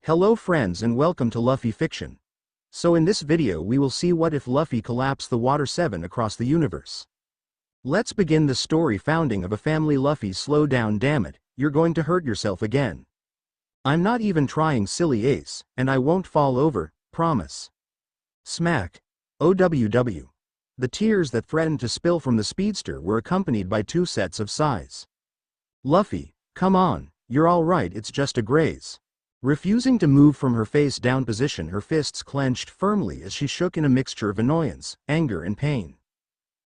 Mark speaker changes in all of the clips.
Speaker 1: Hello friends and welcome to Luffy Fiction. So in this video we will see what if Luffy collapsed the Water 7 across the universe. Let's begin the story founding of a family. Luffy, slow down, damn it, you're going to hurt yourself again. I'm not even trying, silly Ace, and I won't fall over, promise. Smack. OWW. The tears that threatened to spill from the speedster were accompanied by two sets of sighs. Luffy, come on, you're alright, it's just a graze. Refusing to move from her face down position, her fists clenched firmly as she shook in a mixture of annoyance, anger and pain.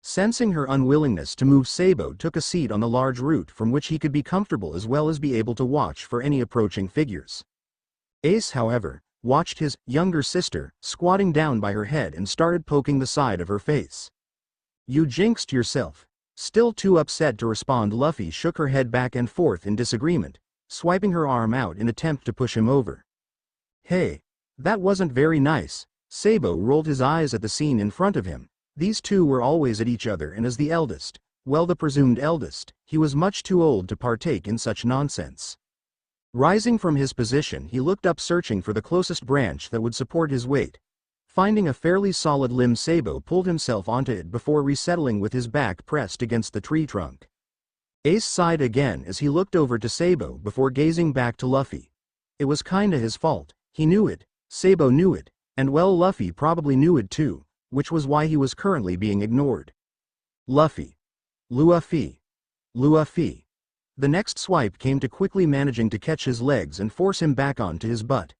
Speaker 1: Sensing her unwillingness to move, Sabo took a seat on the large root from which he could be comfortable as well as be able to watch for any approaching figures. Ace, however, watched his younger sister squatting down by her head and started poking the side of her face. You jinxed yourself. Still too upset to respond, Luffy shook her head back and forth in disagreement, swiping her arm out in attempt to push him over. Hey, that wasn't very nice. Sabo rolled his eyes at the scene in front of him. These two were always at each other, and as the eldest, well, the presumed eldest, he was much too old to partake in such nonsense. Rising from his position, he looked up, searching for the closest branch that would support his weight. Finding a fairly solid limb, Sabo pulled himself onto it before resettling with his back pressed against the tree trunk. Ace sighed again as he looked over to Sabo before gazing back to Luffy. It was kinda his fault, he knew it, Sabo knew it, and well, Luffy probably knew it too, which was why he was currently being ignored. Luffy. Luffy. Luffy. The next swipe came to quickly managing to catch his legs and force him back onto his butt.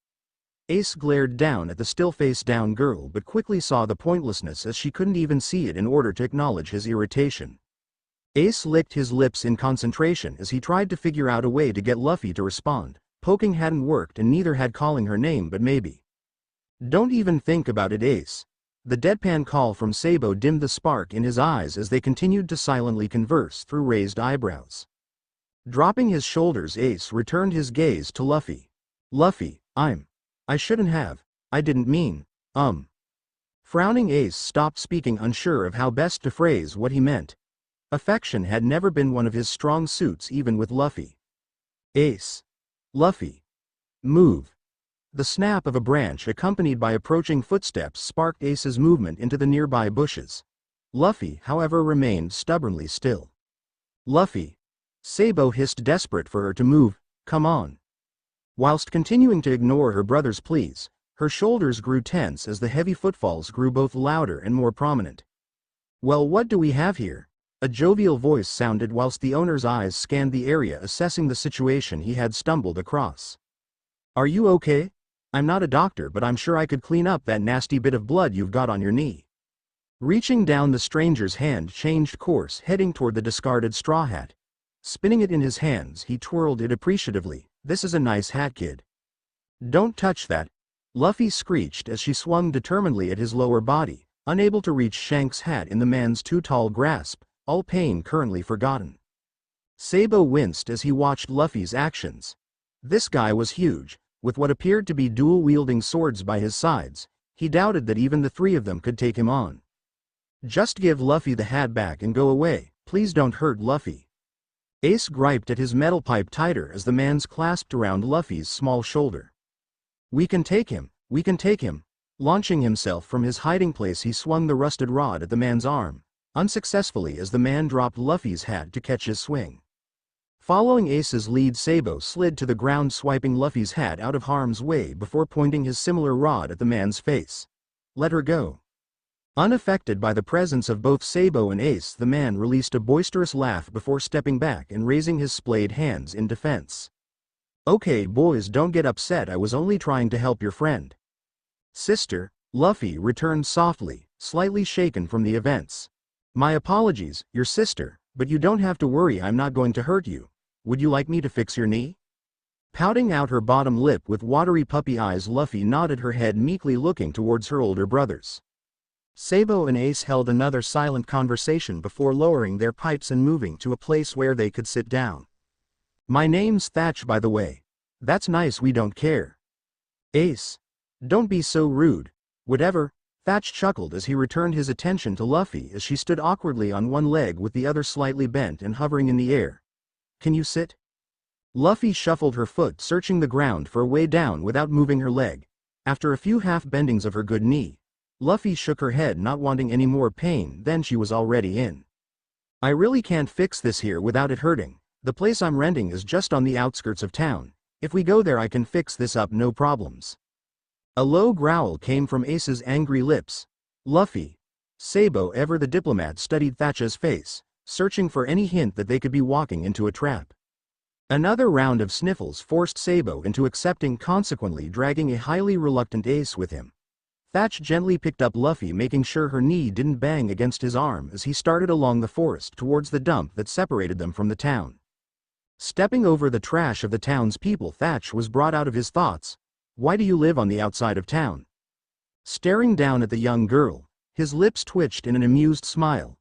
Speaker 1: Ace glared down at the still face-down girl but quickly saw the pointlessness as she couldn't even see it in order to acknowledge his irritation. Ace licked his lips in concentration as he tried to figure out a way to get Luffy to respond. Poking hadn't worked and neither had calling her name, but maybe. Don't even think about it, Ace. The deadpan call from Sabo dimmed the spark in his eyes as they continued to silently converse through raised eyebrows. Dropping his shoulders, Ace returned his gaze to Luffy. Luffy, I shouldn't have. I didn't mean, Frowning, Ace stopped speaking, unsure of how best to phrase what he meant. Affection had never been one of his strong suits, even with Luffy. Ace. Luffy. Move. The snap of a branch accompanied by approaching footsteps sparked Ace's movement into the nearby bushes. Luffy, however, remained stubbornly still. Luffy. Sabo hissed, desperate for her to move. Come on. Whilst continuing to ignore her brother's pleas, her shoulders grew tense as the heavy footfalls grew both louder and more prominent. Well, what do we have here? A jovial voice sounded whilst the owner's eyes scanned the area, assessing the situation he had stumbled across. Are you okay? I'm not a doctor, but I'm sure I could clean up that nasty bit of blood you've got on your knee. Reaching down, the stranger's hand changed course, heading toward the discarded straw hat. Spinning it in his hands, he twirled it appreciatively. This is a nice hat, kid. Don't touch that, Luffy screeched as she swung determinedly at his lower body, unable to reach Shank's hat in the man's too tall grasp, all pain currently forgotten. Sabo winced as he watched Luffy's actions. This guy was huge, with what appeared to be dual-wielding swords by his sides. He doubted that even the three of them could take him on. Just give Luffy the hat back and go away, please don't hurt Luffy. Ace griped at his metal pipe tighter as the man's clasped around Luffy's small shoulder. We can take him, we can take him. Launching himself from his hiding place, he swung the rusted rod at the man's arm, unsuccessfully as the man dropped Luffy's hat to catch his swing. Following Ace's lead, Sabo slid to the ground, swiping Luffy's hat out of harm's way before pointing his similar rod at the man's face. Let her go. Unaffected by the presence of both Sabo and Ace, the man released a boisterous laugh before stepping back and raising his splayed hands in defense. Okay boys, don't get upset, I was only trying to help your friend. Sister, Luffy returned softly, slightly shaken from the events. My apologies, your sister, but you don't have to worry, I'm not going to hurt you. Would you like me to fix your knee? Pouting out her bottom lip with watery puppy eyes, Luffy nodded her head, meekly looking towards her older brothers. Sabo and Ace held another silent conversation before lowering their pipes and moving to a place where they could sit down. My name's Thatch, by the way. That's nice, we don't care. Ace. Don't be so rude. Whatever. Thatch chuckled as he returned his attention to Luffy as she stood awkwardly on one leg with the other slightly bent and hovering in the air. Can you sit? Luffy shuffled her foot, searching the ground for a way down without moving her leg. After a few half-bendings of her good knee, Luffy shook her head, not wanting any more pain than she was already in. I really can't fix this here without it hurting. The place I'm renting is just on the outskirts of town. If we go there I can fix this up, no problems. A low growl came from Ace's angry lips. Luffy, Sabo, ever the diplomat, studied Thatch's face, searching for any hint that they could be walking into a trap. Another round of sniffles forced Sabo into accepting, consequently dragging a highly reluctant Ace with him. Thatch gently picked up Luffy, making sure her knee didn't bang against his arm as he started along the forest towards the dump that separated them from the town. Stepping over the trash of the town's people, Thatch was brought out of his thoughts. Why do you live on the outside of town? Staring down at the young girl, his lips twitched in an amused smile.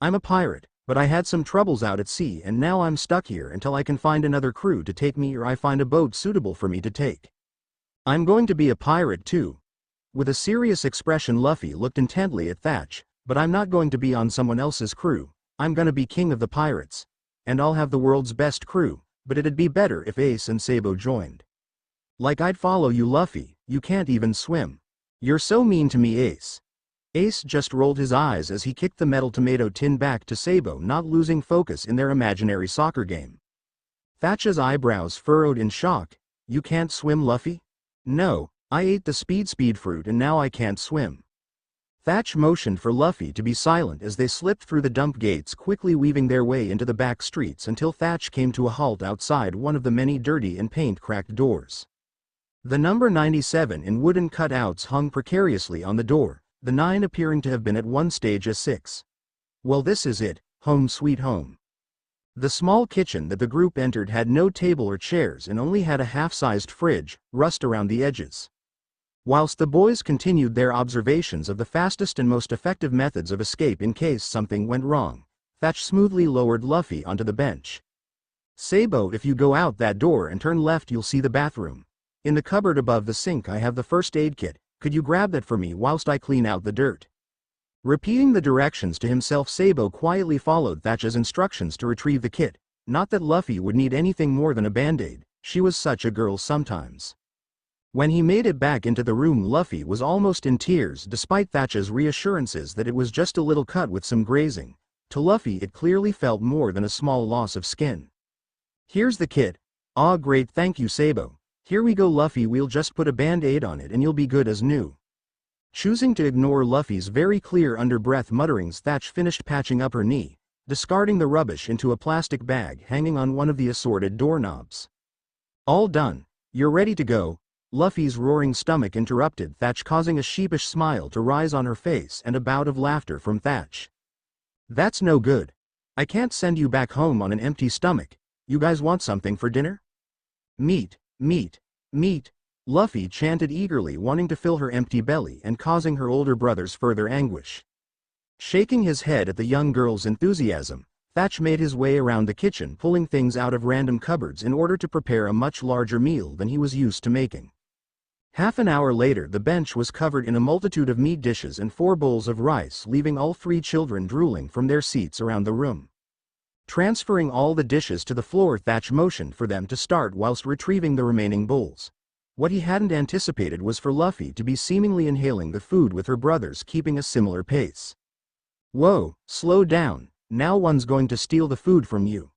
Speaker 1: I'm a pirate, but I had some troubles out at sea and now I'm stuck here until I can find another crew to take me or I find a boat suitable for me to take. I'm going to be a pirate too. With a serious expression, Luffy looked intently at Thatch. But I'm not going to be on someone else's crew. I'm gonna be king of the pirates. And I'll have the world's best crew, but it'd be better if Ace and Sabo joined. Like I'd follow you, Luffy, you can't even swim. You're so mean to me, Ace. Ace just rolled his eyes as he kicked the metal tomato tin back to Sabo, not losing focus in their imaginary soccer game. Thatch's eyebrows furrowed in shock. You can't swim, Luffy? No. I ate the speed fruit and now I can't swim. Thatch motioned for Luffy to be silent as they slipped through the dump gates, quickly weaving their way into the back streets until Thatch came to a halt outside one of the many dirty and paint-cracked doors. The number 97 in wooden cutouts hung precariously on the door, the 9 appearing to have been at one stage a 6. Well, this is it, home sweet home. The small kitchen that the group entered had no table or chairs and only had a half-sized fridge, rust around the edges. Whilst the boys continued their observations of the fastest and most effective methods of escape in case something went wrong, Thatch smoothly lowered Luffy onto the bench. Sabo, if you go out that door and turn left you'll see the bathroom. In the cupboard above the sink I have the first aid kit, could you grab that for me whilst I clean out the dirt? Repeating the directions to himself, Sabo quietly followed Thatch's instructions to retrieve the kit. Not that Luffy would need anything more than a band-aid, she was such a girl sometimes. When he made it back into the room, Luffy was almost in tears despite Thatch's reassurances that it was just a little cut with some grazing. To Luffy it clearly felt more than a small loss of skin. Here's the kit. Aw, great, thank you, Sabo. Here we go, Luffy, we'll just put a band-aid on it and you'll be good as new. Choosing to ignore Luffy's very clear under-breath mutterings, Thatch finished patching up her knee, discarding the rubbish into a plastic bag hanging on one of the assorted doorknobs. All done. You're ready to go. Luffy's roaring stomach interrupted Thatch, causing a sheepish smile to rise on her face and a bout of laughter from Thatch. That's no good. I can't send you back home on an empty stomach. You guys want something for dinner? Meat, meat, meat. Luffy chanted eagerly, wanting to fill her empty belly and causing her older brothers further anguish. Shaking his head at the young girl's enthusiasm, Thatch made his way around the kitchen, pulling things out of random cupboards in order to prepare a much larger meal than he was used to making. Half an hour later, the bench was covered in a multitude of meat dishes and 4 bowls of rice, leaving all 3 children drooling from their seats around the room. Transferring all the dishes to the floor, Thatch motioned for them to start whilst retrieving the remaining bowls. What he hadn't anticipated was for Luffy to be seemingly inhaling the food with her brothers keeping a similar pace. Whoa, slow down, now one's going to steal the food from you.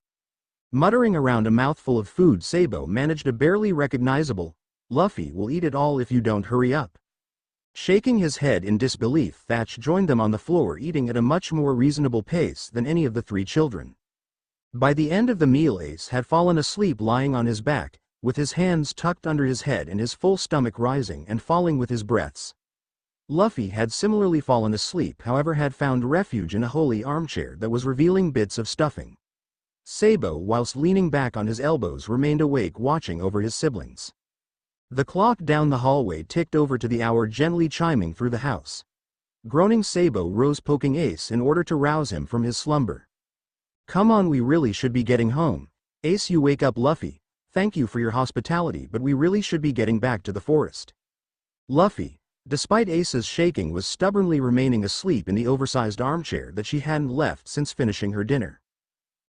Speaker 1: Muttering around a mouthful of food, Sabo managed a barely recognizable, Luffy will eat it all if you don't hurry up. Shaking his head in disbelief, Thatch joined them on the floor, eating at a much more reasonable pace than any of the 3 children. By the end of the meal, Ace had fallen asleep lying on his back, with his hands tucked under his head and his full stomach rising and falling with his breaths. Luffy had similarly fallen asleep, however had found refuge in a holey armchair that was revealing bits of stuffing. Sabo, whilst leaning back on his elbows, remained awake, watching over his siblings. The clock down the hallway ticked over to the hour, gently chiming through the house. Groaning, Sabo rose, poking Ace in order to rouse him from his slumber. Come on, we really should be getting home. Ace, you wake up, Luffy. Thank you for your hospitality, but we really should be getting back to the forest. Luffy, despite Ace's shaking, was stubbornly remaining asleep in the oversized armchair that she hadn't left since finishing her dinner.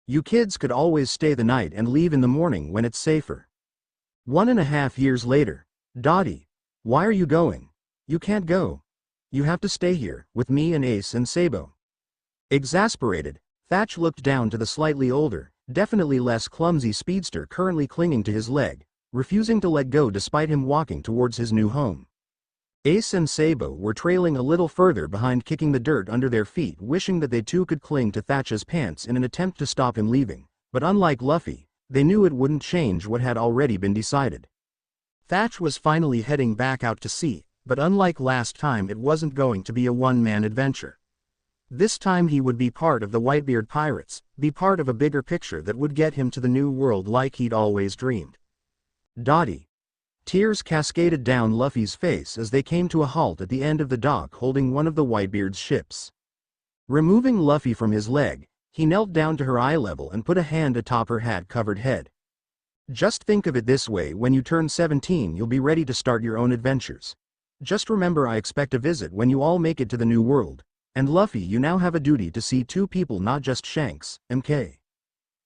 Speaker 1: You kids could always stay the night and leave in the morning when it's safer. 1.5 years later. Dottie. Why are you going? You can't go. You have to stay here, with me and Ace and Sabo. Exasperated, Thatch looked down to the slightly older, definitely less clumsy speedster currently clinging to his leg, refusing to let go despite him walking towards his new home. Ace and Sabo were trailing a little further behind, kicking the dirt under their feet, wishing that they too could cling to Thatch's pants in an attempt to stop him leaving, but unlike Luffy, they knew it wouldn't change what had already been decided. Thatch was finally heading back out to sea, but unlike last time, it wasn't going to be a one-man adventure. This time he would be part of the Whitebeard pirates, be part of a bigger picture that would get him to the new world like he'd always dreamed. Dottie. Tears cascaded down Luffy's face as they came to a halt at the end of the dock holding one of the Whitebeard's ships. Removing Luffy from his leg, he knelt down to her eye level and put a hand atop her hat-covered head. Just think of it this way: when you turn 17 you'll be ready to start your own adventures. Just remember, I expect a visit when you all make it to the new world. And Luffy, you now have a duty to see two people, not just Shanks, MK.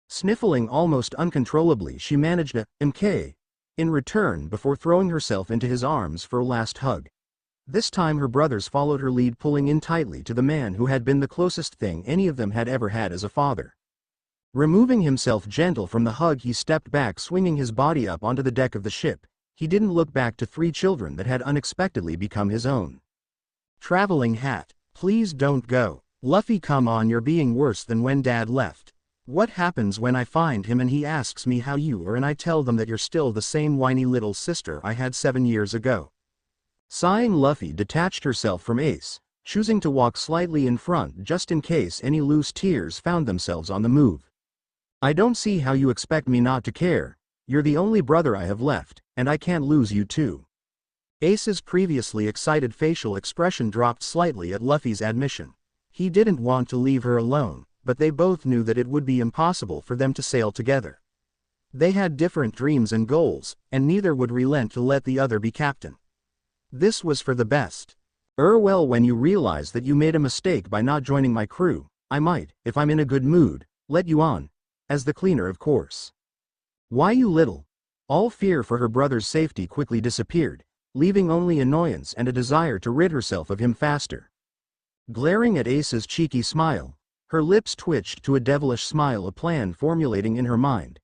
Speaker 1: Sniffling almost uncontrollably, she managed a MK in return before throwing herself into his arms for a last hug. This time her brothers followed her lead, pulling in tightly to the man who had been the closest thing any of them had ever had as a father. Removing himself gentle from the hug, he stepped back, swinging his body up onto the deck of the ship. He didn't look back to three children that had unexpectedly become his own. Traveling hat. Please don't go. Luffy, come on, you're being worse than when Dad left. What happens when I find him and he asks me how you are and I tell them that you're still the same whiny little sister I had 7 years ago? Sighing, Luffy detached herself from Ace, choosing to walk slightly in front just in case any loose tears found themselves on the move. I don't see how you expect me not to care. You're the only brother I have left, and I can't lose you too. Ace's previously excited facial expression dropped slightly at Luffy's admission. He didn't want to leave her alone, but they both knew that it would be impossible for them to sail together. They had different dreams and goals, and neither would relent to let the other be captain. This was for the best. Well, when you realize that you made a mistake by not joining my crew, I might, if I'm in a good mood, let you on. As the cleaner, of course. Why, you little. All fear for her brother's safety quickly disappeared, leaving only annoyance and a desire to rid herself of him faster. Glaring at Ace's cheeky smile, her lips twitched to a devilish smile, a plan formulating in her mind.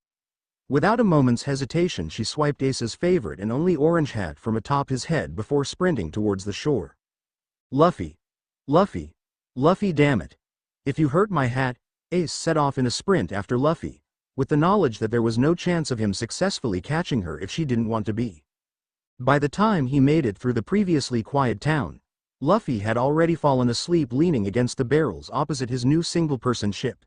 Speaker 1: Without a moment's hesitation, she swiped Ace's favorite and only orange hat from atop his head before sprinting towards the shore. Luffy. Luffy. Luffy, damn it. If you hurt my hat. Ace set off in a sprint after Luffy, with the knowledge that there was no chance of him successfully catching her if she didn't want to be. By the time he made it through the previously quiet town, Luffy had already fallen asleep leaning against the barrels opposite his new single-person ship,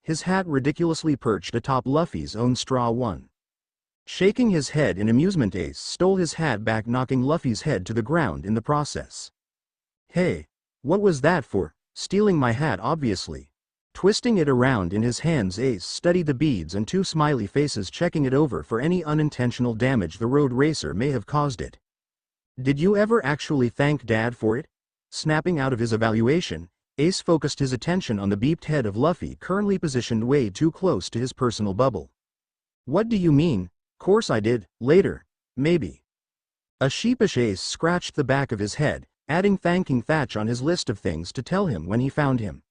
Speaker 1: his hat ridiculously perched atop Luffy's own straw one. Shaking his head in amusement, Ace stole his hat back, knocking Luffy's head to the ground in the process. Hey, what was that for? Stealing my hat, obviously. Twisting it around in his hands, Ace studied the beads and two smiley faces, checking it over for any unintentional damage the road racer may have caused it. Did you ever actually thank Dad for it? Snapping out of his evaluation, Ace focused his attention on the beeped head of Luffy, currently positioned way too close to his personal bubble. What do you mean? Course I did, later, maybe. A sheepish Ace scratched the back of his head, adding thanking Thatch on his list of things to tell him when he found him.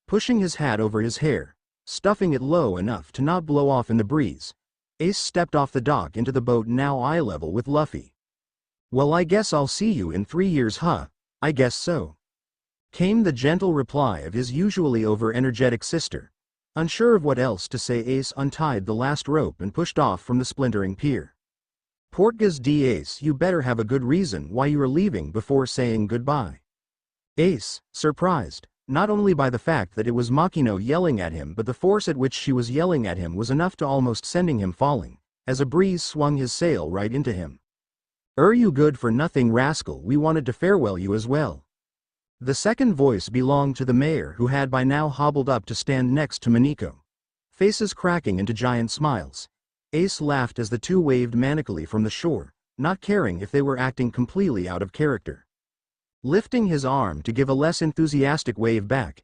Speaker 1: Pushing his hat over his hair, stuffing it low enough to not blow off in the breeze, Ace stepped off the dock into the boat, now eye level with Luffy. Well, I guess I'll see you in 3 years, huh? I guess so. Came the gentle reply of his usually over-energetic sister. Unsure of what else to say, Ace untied the last rope and pushed off from the splintering pier. Portgas d Ace, you better have a good reason why you are leaving before saying goodbye. Ace, surprised, not only by the fact that it was Makino yelling at him, but the force at which she was yelling at him was enough to almost sending him falling, as a breeze swung his sail right into him. You good for nothing rascal, we wanted to farewell you as well. The second voice belonged to the mayor, who had by now hobbled up to stand next to Miniko. Faces cracking into giant smiles, Ace laughed as the two waved manically from the shore, not caring if they were acting completely out of character. Lifting his arm to give a less enthusiastic wave back,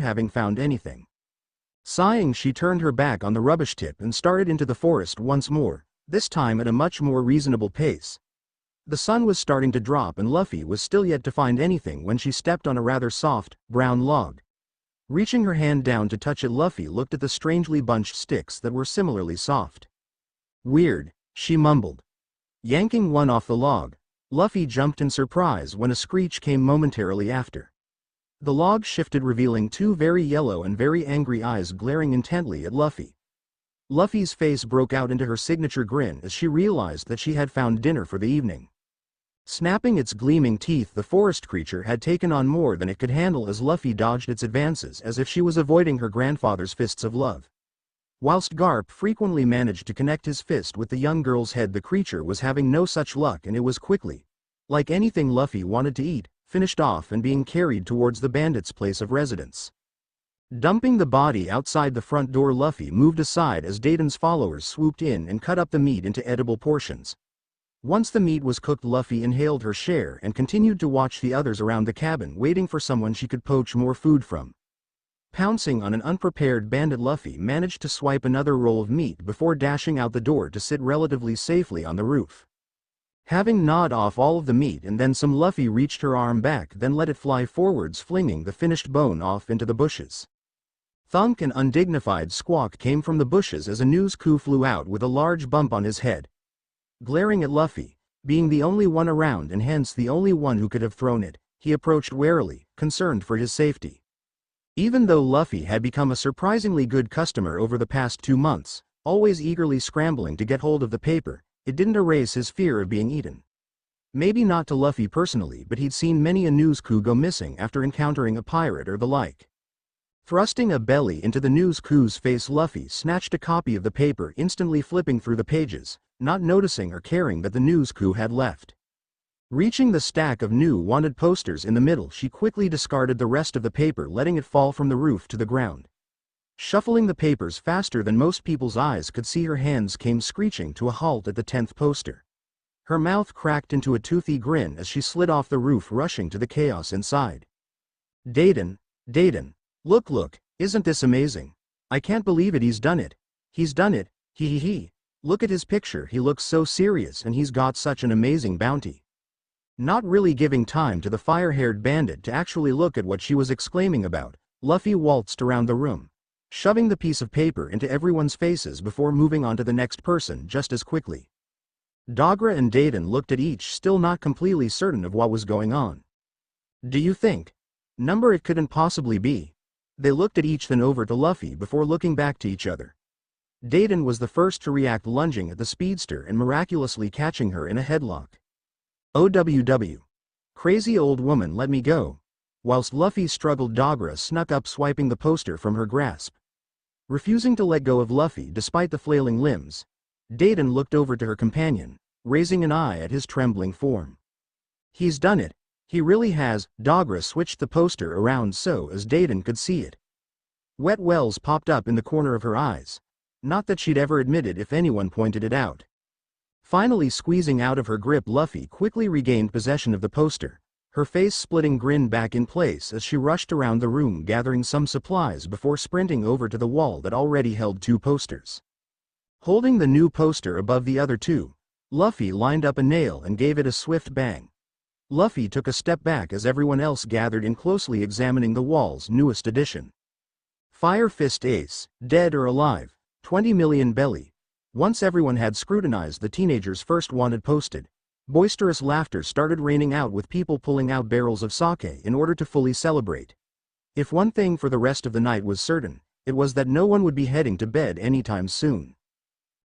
Speaker 1: without having found anything. Sighing, she turned her back on the rubbish tip and started into the forest once more, this time at a much more reasonable pace. The sun was starting to drop and Luffy was still yet to find anything when she stepped on a rather soft, brown log. Reaching her hand down to touch it, Luffy looked at the strangely bunched sticks that were similarly soft. "Weird," she mumbled. Yanking one off the log, Luffy jumped in surprise when a screech came momentarily after. The log shifted, revealing two very yellow and very angry eyes glaring intently at Luffy. Luffy's face broke out into her signature grin as she realized that she had found dinner for the evening. Snapping its gleaming teeth, the forest creature had taken on more than it could handle as Luffy dodged its advances as if she was avoiding her grandfather's fists of love. Whilst Garp frequently managed to connect his fist with the young girl's head, the creature was having no such luck, and it was quickly, like anything Luffy wanted to eat, finished off and being carried towards the bandit's place of residence. Dumping the body outside the front door, Luffy moved aside as Dayton's followers swooped in and cut up the meat into edible portions. Once the meat was cooked, Luffy inhaled her share and continued to watch the others around the cabin, waiting for someone she could poach more food from. Pouncing on an unprepared bandit, Luffy managed to swipe another roll of meat before dashing out the door to sit relatively safely on the roof. Having gnawed off all of the meat and then some, Luffy reached her arm back, then let it fly forwards, flinging the finished bone off into the bushes. Thunk! An undignified squawk came from the bushes as a news-coup flew out with a large bump on his head. Glaring at Luffy, being the only one around and hence the only one who could have thrown it, he approached warily, concerned for his safety. Even though Luffy had become a surprisingly good customer over the past 2 months, always eagerly scrambling to get hold of the paper, it didn't erase his fear of being eaten. Maybe not to Luffy personally, but he'd seen many a news coup go missing after encountering a pirate or the like. Thrusting a belly into the news coup's face, Luffy snatched a copy of the paper, instantly flipping through the pages, not noticing or caring that the news coup had left. Reaching the stack of new wanted posters in the middle, she quickly discarded the rest of the paper, letting it fall from the roof to the ground. Shuffling the papers faster than most people's eyes could see, her hands came screeching to a halt at the 10th poster. Her mouth cracked into a toothy grin as she slid off the roof, rushing to the chaos inside. Dayton, look, isn't this amazing? I can't believe it, he's done it. He's done it, he. Look at his picture, he looks so serious and he's got such an amazing bounty. Not really giving time to the fire-haired bandit to actually look at what she was exclaiming about, Luffy waltzed around the room, shoving the piece of paper into everyone's faces before moving on to the next person just as quickly. Dogra and Dayton looked at each, still not completely certain of what was going on. "Do you think? Number it couldn't possibly be." They looked at each, then over to Luffy before looking back to each other. Dayton was the first to react, lunging at the speedster and miraculously catching her in a headlock. "OWW. Crazy old woman, let me go." Whilst Luffy struggled, Dogra snuck up, swiping the poster from her grasp. Refusing to let go of Luffy despite the flailing limbs, Dayton looked over to her companion, raising an eye at his trembling form. "He's done it. He really has." Dogra switched the poster around so as Dayton could see it. Wet wells popped up in the corner of her eyes. Not that she'd ever admitted if anyone pointed it out. Finally squeezing out of her grip, Luffy quickly regained possession of the poster, her face-splitting grin back in place as she rushed around the room gathering some supplies before sprinting over to the wall that already held two posters. Holding the new poster above the other two, Luffy lined up a nail and gave it a swift bang. Luffy took a step back as everyone else gathered in, closely examining the wall's newest addition. Fire Fist Ace, dead or alive, 20 million belly. Once everyone had scrutinized the teenager's first wanted posted, boisterous laughter started raining out, with people pulling out barrels of sake in order to fully celebrate. If one thing for the rest of the night was certain, it was that no one would be heading to bed anytime soon.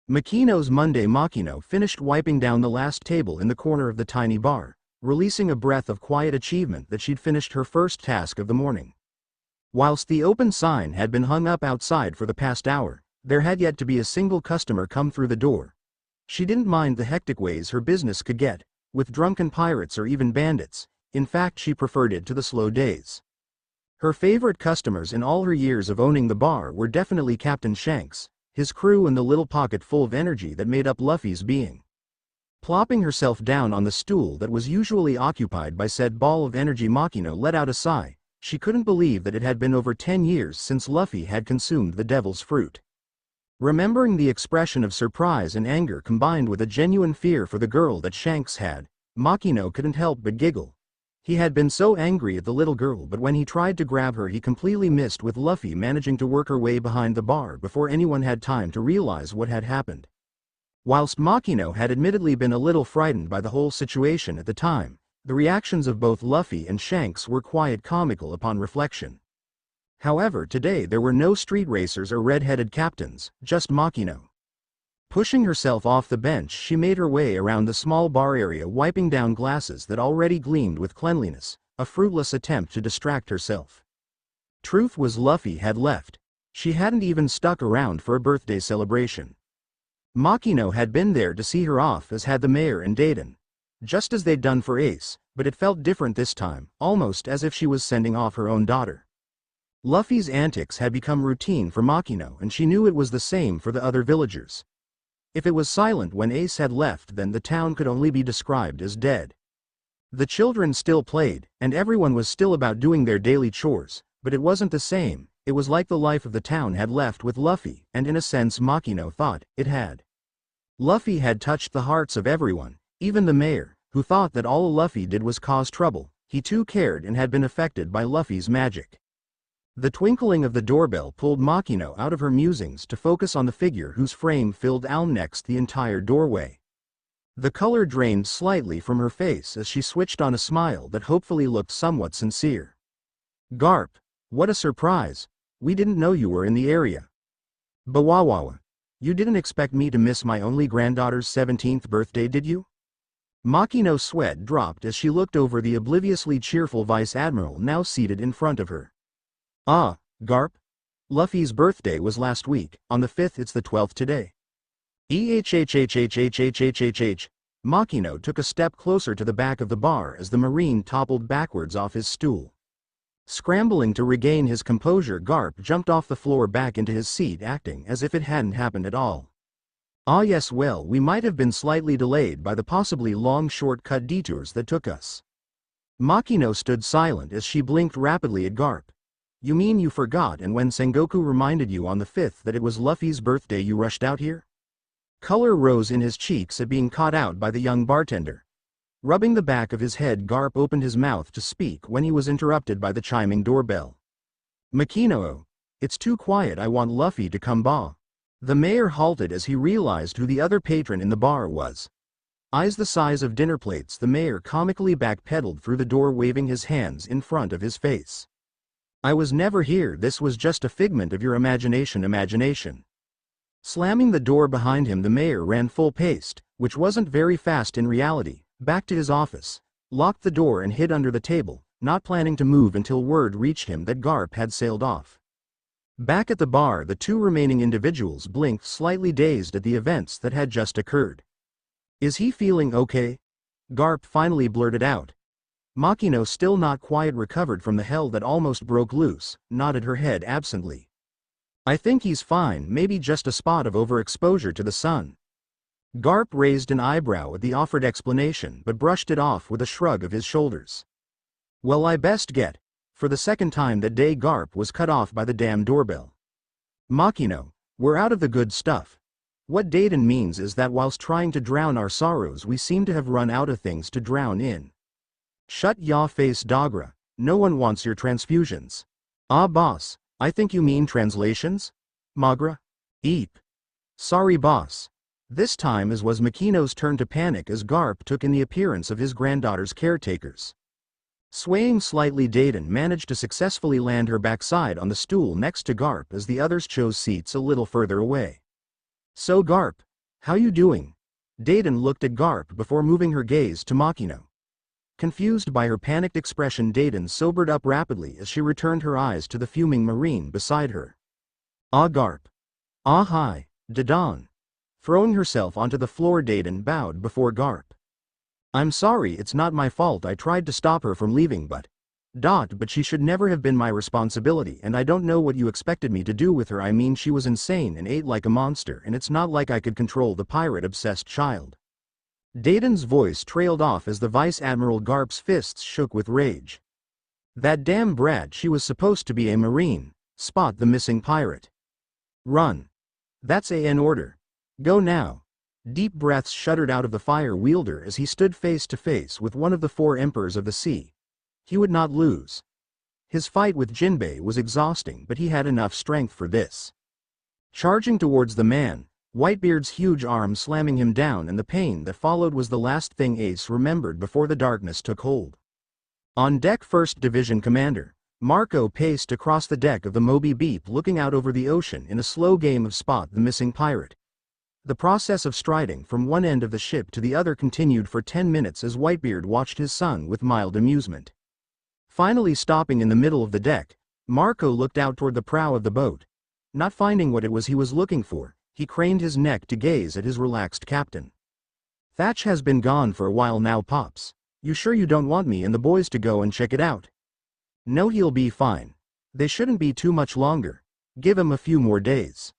Speaker 1: Makino's Monday Makino finished wiping down the last table in the corner of the tiny bar, releasing a breath of quiet achievement that she'd finished her first task of the morning. Whilst the open sign had been hung up outside for the past hour, there had yet to be a single customer come through the door. She didn't mind the hectic ways her business could get, with drunken pirates or even bandits. In fact, she preferred it to the slow days. Her favorite customers in all her years of owning the bar were definitely Captain Shanks, his crew, and the little pocket full of energy that made up Luffy's being. Plopping herself down on the stool that was usually occupied by said ball of energy, Makino let out a sigh. She couldn't believe that it had been over 10 years since Luffy had consumed the devil's fruit. Remembering the expression of surprise and anger combined with a genuine fear for the girl that Shanks had, Makino couldn't help but giggle. He had been so angry at the little girl, but when he tried to grab her he completely missed, with Luffy managing to work her way behind the bar before anyone had time to realize what had happened. Whilst Makino had admittedly been a little frightened by the whole situation at the time, the reactions of both Luffy and Shanks were quite comical upon reflection. However, today there were no street racers or red-headed captains, just Makino. Pushing herself off the bench, she made her way around the small bar area, wiping down glasses that already gleamed with cleanliness, a fruitless attempt to distract herself. Truth was, Luffy had left. She hadn't even stuck around for a birthday celebration. Makino had been there to see her off, as had the mayor and Dayton. Just as they'd done for Ace, but it felt different this time, almost as if she was sending off her own daughter. Luffy's antics had become routine for Makino, and she knew it was the same for the other villagers. If it was silent when Ace had left, then the town could only be described as dead. The children still played, and everyone was still about doing their daily chores, but it wasn't the same. It was like the life of the town had left with Luffy, and in a sense Makino thought it had. Luffy had touched the hearts of everyone, even the mayor, who thought that all Luffy did was cause trouble. He too cared and had been affected by Luffy's magic. The twinkling of the doorbell pulled Makino out of her musings to focus on the figure whose frame filled next the entire doorway. The color drained slightly from her face as she switched on a smile that hopefully looked somewhat sincere. "Garp, what a surprise. We didn't know you were in the area." "Bawawawa. You didn't expect me to miss my only granddaughter's 17th birthday, did you?" Makino's sweat dropped as she looked over the obliviously cheerful Vice Admiral now seated in front of her. "Ah, Garp. Luffy's birthday was last week, on the 5th. It's the 12th today." Makino took a step closer to the back of the bar as the Marine toppled backwards off his stool. Scrambling to regain his composure, Garp jumped off the floor back into his seat, acting as if it hadn't happened at all. "Ah yes, well, we might have been slightly delayed by the possibly long shortcut detours that took us." Makino stood silent as she blinked rapidly at Garp. "You mean you forgot, and when Sengoku reminded you on the 5th that it was Luffy's birthday you rushed out here?" Color rose in his cheeks at being caught out by the young bartender. Rubbing the back of his head, Garp opened his mouth to speak when he was interrupted by the chiming doorbell. "Makino, it's too quiet. I want Luffy to come by." The mayor halted as he realized who the other patron in the bar was. Eyes the size of dinner plates, the mayor comically backpedaled through the door, waving his hands in front of his face. I was never here, this was just a figment of your imagination. Slamming the door behind him, the mayor ran full-paced, which wasn't very fast in reality, back to his office, locked the door and hid under the table, not planning to move until word reached him that Garp had sailed off. Back at the bar, the two remaining individuals blinked, slightly dazed at the events that had just occurred. Is he feeling okay? Garp finally blurted out. Makino, still not quite recovered from the hell that almost broke loose, nodded her head absently. I think he's fine, maybe just a spot of overexposure to the sun. Garp raised an eyebrow at the offered explanation but brushed it off with a shrug of his shoulders. Well, I best get. For the second time that day, Garp was cut off by the damn doorbell. Makino, we're out of the good stuff. What Dayton means is that whilst trying to drown our sorrows, we seem to have run out of things to drown in. Shut ya face, Dogra. No one wants your transfusions. Ah, boss, I think you mean translations? Magra? Eep. Sorry, boss. This time it was Makino's turn to panic as Garp took in the appearance of his granddaughter's caretakers. Swaying slightly, Dayton managed to successfully land her backside on the stool next to Garp as the others chose seats a little further away. So Garp, how you doing? Dayton looked at Garp before moving her gaze to Makino. Confused by her panicked expression, Dayton sobered up rapidly as she returned her eyes to the fuming Marine beside her. Ah, Garp. Ah, hi, Dadan. Throwing herself onto the floor, Dayton bowed before Garp. I'm sorry, it's not my fault. I tried to stop her from leaving, but she should never have been my responsibility, and I don't know what you expected me to do with her. I mean, she was insane and ate like a monster, and it's not like I could control the pirate-obsessed child. Dayton's voice trailed off as the Vice Admiral Garp's fists shook with rage. That damn brat, she was supposed to be a Marine. Spot the missing pirate. Run. That's an order. Go now. Deep breaths shuddered out of the fire wielder as he stood face to face with one of the four emperors of the sea. He would not lose. His fight with Jinbei was exhausting, but he had enough strength for this. Charging towards the man, Whitebeard's huge arm slamming him down, and the pain that followed was the last thing Ace remembered before the darkness took hold. On deck, 1st Division Commander Marco paced across the deck of the Moby Beep, looking out over the ocean in a slow game of spot the missing pirate. The process of striding from one end of the ship to the other continued for 10 minutes as Whitebeard watched his son with mild amusement. Finally stopping in the middle of the deck, Marco looked out toward the prow of the boat. Not finding what it was he was looking for, he craned his neck to gaze at his relaxed captain. Thatch has been gone for a while now, Pops. You sure you don't want me and the boys to go and check it out? No, he'll be fine. They shouldn't be too much longer. Give him a few more days.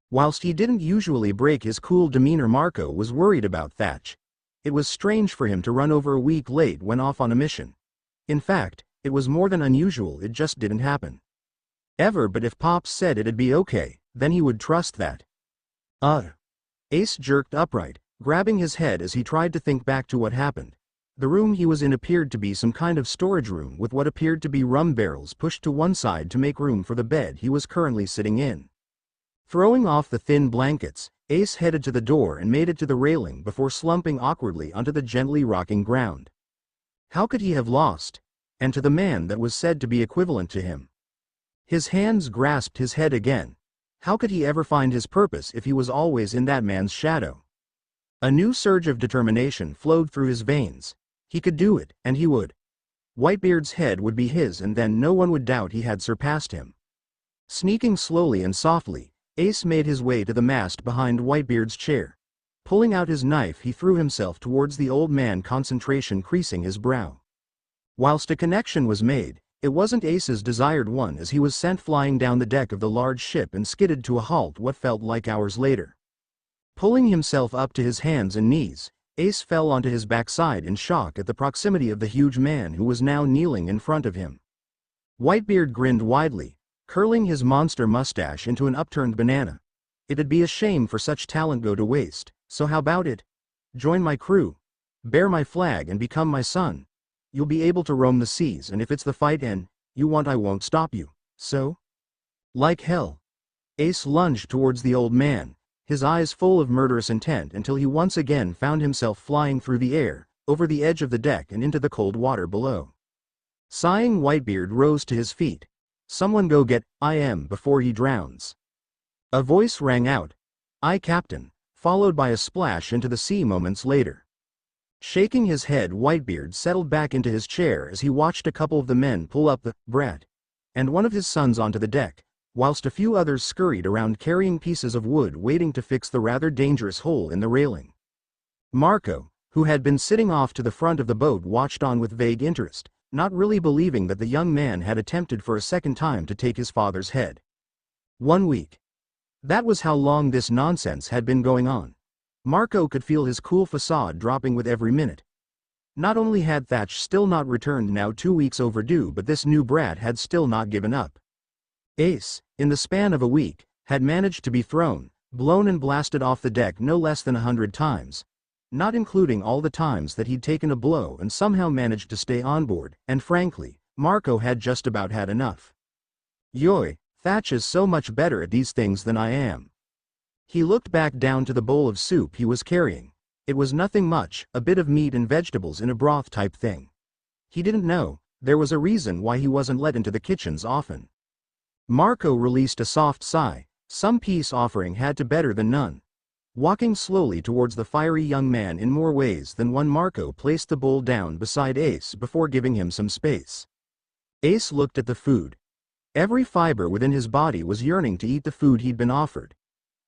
Speaker 1: Whilst he didn't usually break his cool demeanor, Marco was worried about Thatch. It was strange for him to run over a week late when off on a mission. In fact, it was more than unusual, it just didn't happen. Ever, but if Pops said it'd be okay, then he would trust that. Ace jerked upright, grabbing his head as he tried to think back to what happened. The room he was in appeared to be some kind of storage room with what appeared to be rum barrels pushed to one side to make room for the bed he was currently sitting in. Throwing off the thin blankets, Ace headed to the door and made it to the railing before slumping awkwardly onto the gently rocking ground. How could he have lost? And to the man that was said to be equivalent to him. His hands grasped his head again. How could he ever find his purpose if he was always in that man's shadow? A new surge of determination flowed through his veins. He could do it, and he would. Whitebeard's head would be his, and then no one would doubt he had surpassed him. Sneaking slowly and softly, Ace made his way to the mast behind Whitebeard's chair. Pulling out his knife, he threw himself towards the old man, concentration creasing his brow. Whilst a connection was made, it wasn't Ace's desired one, as he was sent flying down the deck of the large ship and skidded to a halt what felt like hours later. Pulling himself up to his hands and knees, Ace fell onto his backside in shock at the proximity of the huge man who was now kneeling in front of him. Whitebeard grinned widely, curling his monster mustache into an upturned banana. It'd be a shame for such talent go to waste, so how about it? Join my crew. Bear my flag and become my son. You'll be able to roam the seas, and if it's the fight you want, I won't stop you. So? Like hell. Ace lunged towards the old man, his eyes full of murderous intent until he once again found himself flying through the air, over the edge of the deck and into the cold water below. Sighing, Whitebeard rose to his feet. "Someone go get him before he drowns." A voice rang out, "Aye, Captain," followed by a splash into the sea moments later. Shaking his head, Whitebeard settled back into his chair as he watched a couple of the men pull up the brat and one of his sons onto the deck, whilst a few others scurried around carrying pieces of wood waiting to fix the rather dangerous hole in the railing. Marco, who had been sitting off to the front of the boat, watched on with vague interest, not really believing that the young man had attempted for a second time to take his father's head. 1 week. That was how long this nonsense had been going on. Marco could feel his cool facade dropping with every minute. Not only had Thatch still not returned, now 2 weeks overdue, but this new brat had still not given up. Ace, in the span of a week, had managed to be thrown, blown and blasted off the deck no less than 100 times, not including all the times that he'd taken a blow and somehow managed to stay on board, and frankly, Marco had just about had enough. "Yoy, Thatch is so much better at these things than I am." He looked back down to the bowl of soup he was carrying. It was nothing much, a bit of meat and vegetables in a broth type thing. He didn't know, there was a reason why he wasn't let into the kitchens often. Marco released a soft sigh. Some peace offering had to better than none. Walking slowly towards the fiery young man in more ways than one, Marco placed the bowl down beside Ace before giving him some space. Ace looked at the food. Every fiber within his body was yearning to eat the food he'd been offered.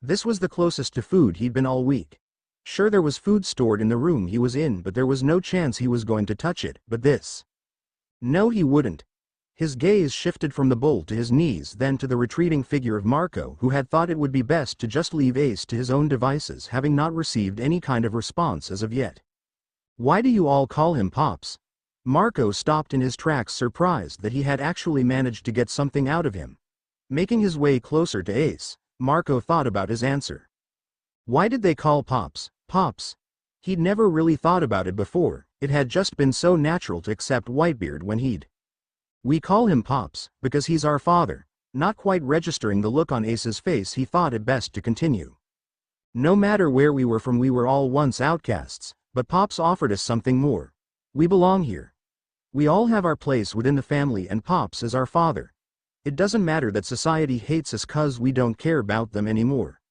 Speaker 1: This was the closest to food he'd been all week. Sure, there was food stored in the room he was in, but there was no chance he was going to touch it, but this. No, he wouldn't. His gaze shifted from the bowl to his knees, then to the retreating figure of Marco, who had thought it would be best to just leave Ace to his own devices, having not received any kind of response as of yet. "Why do you all call him Pops?" Marco stopped in his tracks, surprised that he had actually managed to get something out of him. Making his way closer to Ace, Marco thought about his answer. Why did they call Pops, Pops? He'd never really thought about it before, it had just been so natural to accept Whitebeard when he'd. "We call him Pops, because he's our father." Not quite registering the look on Ace's face, he thought it best to continue. "No matter where we were from, we were all once outcasts, but Pops offered us something more. We belong here. We all have our place within the family, and Pops is our father. It doesn't matter that society hates us 'cause we don't care about them anymore."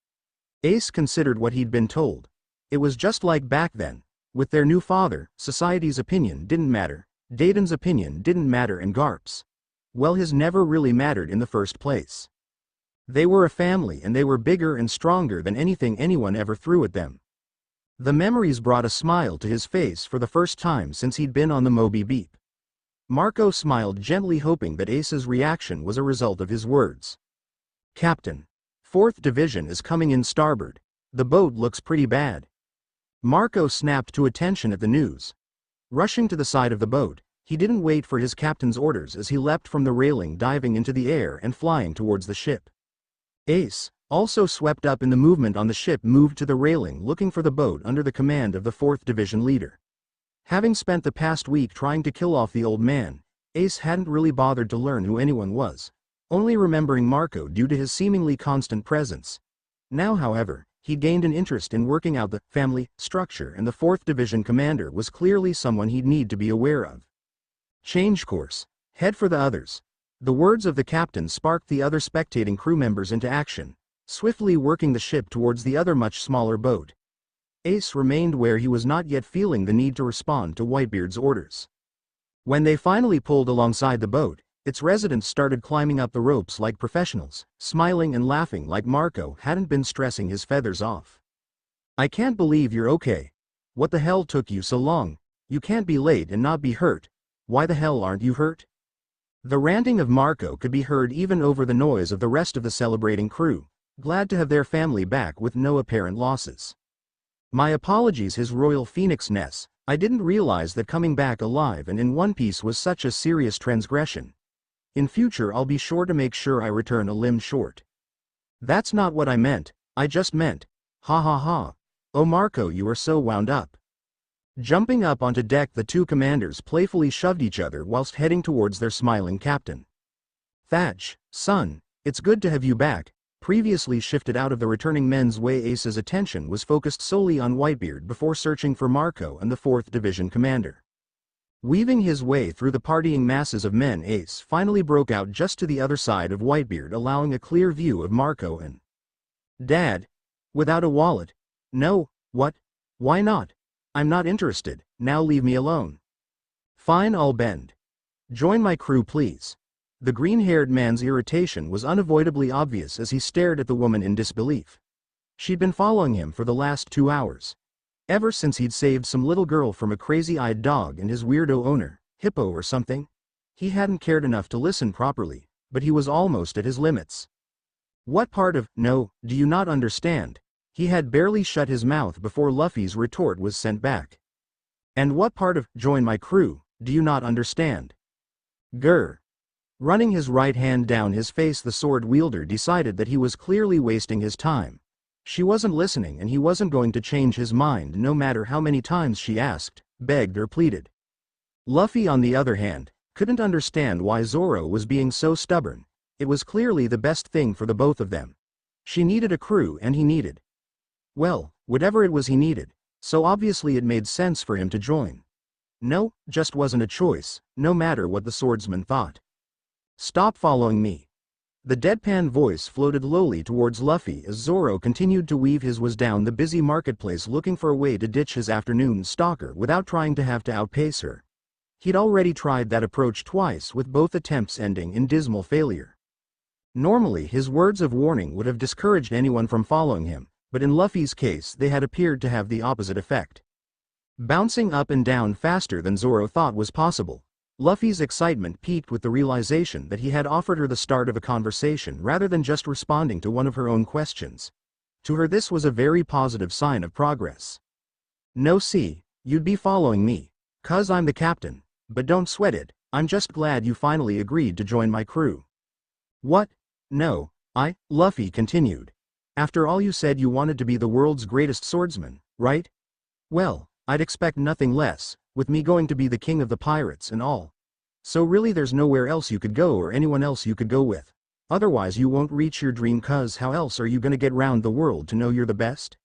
Speaker 1: Ace considered what he'd been told. It was just like back then. With their new father, society's opinion didn't matter. Dayton's opinion didn't matter, and Garp's, well, his never really mattered in the first place. They were a family, and they were bigger and stronger than anything anyone ever threw at them. The memories brought a smile to his face for the first time since he'd been on the Moby Beep. Marco smiled gently, hoping that Ace's reaction was a result of his words. "Captain, 4th Division is coming in starboard. The boat looks pretty bad." Marco snapped to attention at the news. Rushing to the side of the boat, he didn't wait for his captain's orders as he leapt from the railing, diving into the air and flying towards the ship. Ace, also swept up in the movement on the ship, moved to the railing looking for the boat under the command of the 4th Division leader. Having spent the past week trying to kill off the old man, Ace hadn't really bothered to learn who anyone was, only remembering Marco due to his seemingly constant presence. Now, however, he'd gained an interest in working out the family structure, and the 4th Division commander was clearly someone he'd need to be aware of. "Change course. Head for the others." The words of the captain sparked the other spectating crew members into action, swiftly working the ship towards the other much smaller boat. Ace remained where he was, not yet feeling the need to respond to Whitebeard's orders. When they finally pulled alongside the boat, its residents started climbing up the ropes like professionals, smiling and laughing like Marco hadn't been stressing his feathers off. "I can't believe you're okay. What the hell took you so long? You can't be late and not be hurt. Why the hell aren't you hurt?" The ranting of Marco could be heard even over the noise of the rest of the celebrating crew, glad to have their family back with no apparent losses. "My apologies, His Royal Phoenix-ness. I didn't realize that coming back alive and in one piece was such a serious transgression. In future I'll be sure to make sure I return a limb short." "That's not what I meant, I just meant, ha ha ha. Oh Marco, you are so wound up." Jumping up onto deck, the two commanders playfully shoved each other whilst heading towards their smiling captain. "Thatch, son, it's good to have you back. previously shifted out of the returning men's way. Ace's attention was focused solely on Whitebeard before searching for Marco and the 4th Division commander. Weaving his way through the partying masses of men, Ace finally broke out just to the other side of Whitebeard, allowing a clear view of Marco and Dad. Without a wallet? No, what? Why not? I'm not interested, now leave me alone. Fine, I'll bend. Join my crew, please. The green-haired man's irritation was unavoidably obvious as he stared at the woman in disbelief. She'd been following him for the last 2 hours. Ever since he'd saved some little girl from a crazy-eyed dog and his weirdo owner, Hippo or something. He hadn't cared enough to listen properly, but he was almost at his limits. What part of, no, do you not understand? He had barely shut his mouth before Luffy's retort was sent back. And what part of, join my crew, do you not understand? Grr. Running his right hand down his face, the sword wielder decided that he was clearly wasting his time. She wasn't listening and he wasn't going to change his mind no matter how many times she asked, begged or pleaded. Luffy, on the other hand, couldn't understand why Zoro was being so stubborn. It was clearly the best thing for the both of them. She needed a crew and he needed, well, whatever it was he needed, so obviously it made sense for him to join. No, just wasn't a choice, no matter what the swordsman thought. Stop following me. The deadpan voice floated lowly towards Luffy as Zoro continued to weave his way down the busy marketplace, looking for a way to ditch his afternoon stalker without trying to have to outpace her. He'd already tried that approach twice, with both attempts ending in dismal failure. Normally his words of warning would have discouraged anyone from following him, but in Luffy's case they had appeared to have the opposite effect. Bouncing up and down faster than Zoro thought was possible, Luffy's excitement peaked with the realization that he had offered her the start of a conversation rather than just responding to one of her own questions. To her this was a very positive sign of progress. No, see, you'd be following me, 'cause I'm the captain, but don't sweat it, I'm just glad you finally agreed to join my crew. What? No, Luffy continued. After all, you said you wanted to be the world's greatest swordsman, right? Well, I'd expect nothing less, with me going to be the king of the pirates and all. So really there's nowhere else you could go or anyone else you could go with. Otherwise you won't reach your dream, 'cause how else are you gonna get round the world to know you're the best?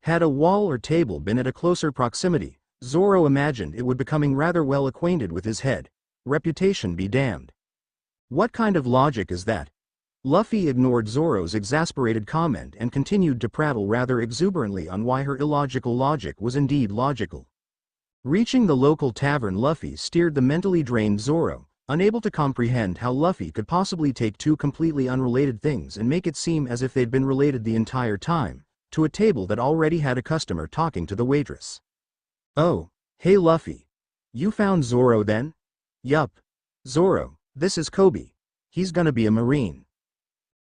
Speaker 1: Had a wall or table been at a closer proximity, Zoro imagined it would becoming rather well acquainted with his head. Reputation be damned. What kind of logic is that? Luffy ignored Zoro's exasperated comment and continued to prattle rather exuberantly on why her illogical logic was indeed logical. Reaching the local tavern, Luffy steered the mentally drained Zoro, unable to comprehend how Luffy could possibly take two completely unrelated things and make it seem as if they'd been related the entire time, to a table that already had a customer talking to the waitress. Oh, hey Luffy. You found Zoro then? Yup. Zoro, this is Kobe. He's gonna be a marine.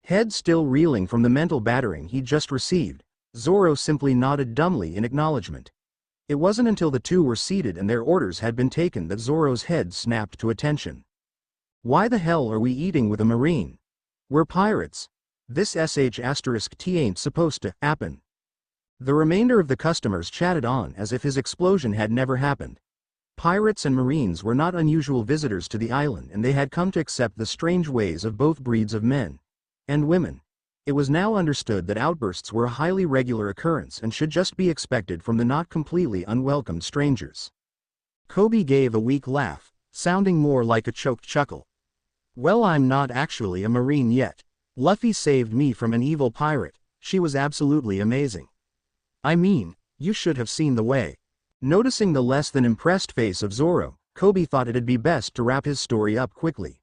Speaker 1: Head still reeling from the mental battering he'd just received, Zoro simply nodded dumbly in acknowledgement. It wasn't until the two were seated and their orders had been taken that Zoro's head snapped to attention. Why the hell are we eating with a marine? We're pirates. This **T ain't supposed to happen. The remainder of the customers chatted on as if his explosion had never happened. Pirates and marines were not unusual visitors to the island, and they had come to accept the strange ways of both breeds of men and women. It was now understood that outbursts were a highly regular occurrence and should just be expected from the not completely unwelcomed strangers. Kobe gave a weak laugh, sounding more like a choked chuckle. Well, I'm not actually a marine yet. Luffy saved me from an evil pirate. She was absolutely amazing. I mean, you should have seen the way. Noticing the less than impressed face of Zoro, Kobe thought it'd be best to wrap his story up quickly.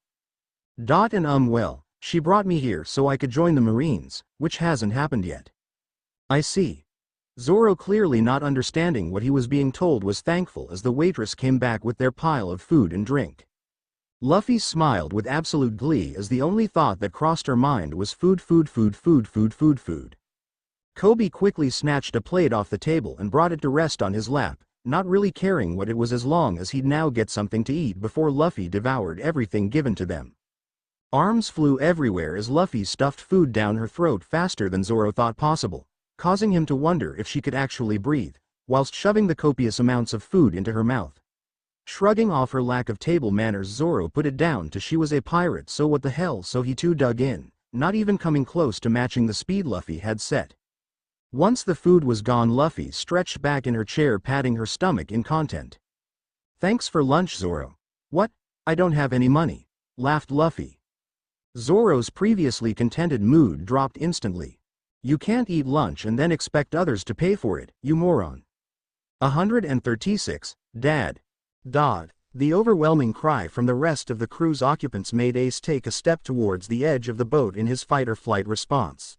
Speaker 1: Well, she brought me here so I could join the Marines, which hasn't happened yet. I see. Zoro, clearly not understanding what he was being told, was thankful as the waitress came back with their pile of food and drink. Luffy smiled with absolute glee as the only thought that crossed her mind was food. Kobe quickly snatched a plate off the table and brought it to rest on his lap, not really caring what it was as long as he'd now get something to eat before Luffy devoured everything given to them. Arms flew everywhere as Luffy stuffed food down her throat faster than Zoro thought possible, causing him to wonder if she could actually breathe, whilst shoving the copious amounts of food into her mouth. Shrugging off her lack of table manners, Zoro put it down to she was a pirate, so what the hell, so he too dug in, not even coming close to matching the speed Luffy had set. Once the food was gone, Luffy stretched back in her chair, patting her stomach in content. "Thanks for lunch, Zoro." "What? I don't have any money," laughed Luffy. Zoro's previously contented mood dropped instantly. "You can't eat lunch and then expect others to pay for it, you moron." 136, Dad. Dod. The overwhelming cry from the rest of the crew's occupants made Ace take a step towards the edge of the boat in his fight-or-flight response.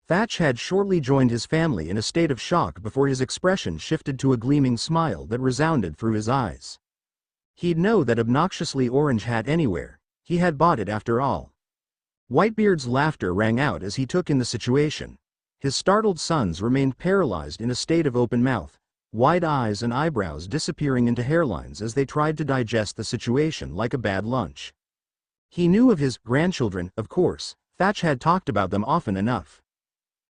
Speaker 1: Thatch had shortly joined his family in a state of shock before his expression shifted to a gleaming smile that resounded through his eyes. He'd know that obnoxiously orange hat anywhere. He had bought it after all. Whitebeard's laughter rang out as he took in the situation. His startled sons remained paralyzed in a state of open mouth, wide eyes and eyebrows disappearing into hairlines as they tried to digest the situation like a bad lunch. He knew of his grandchildren, of course. Thatch had talked about them often enough.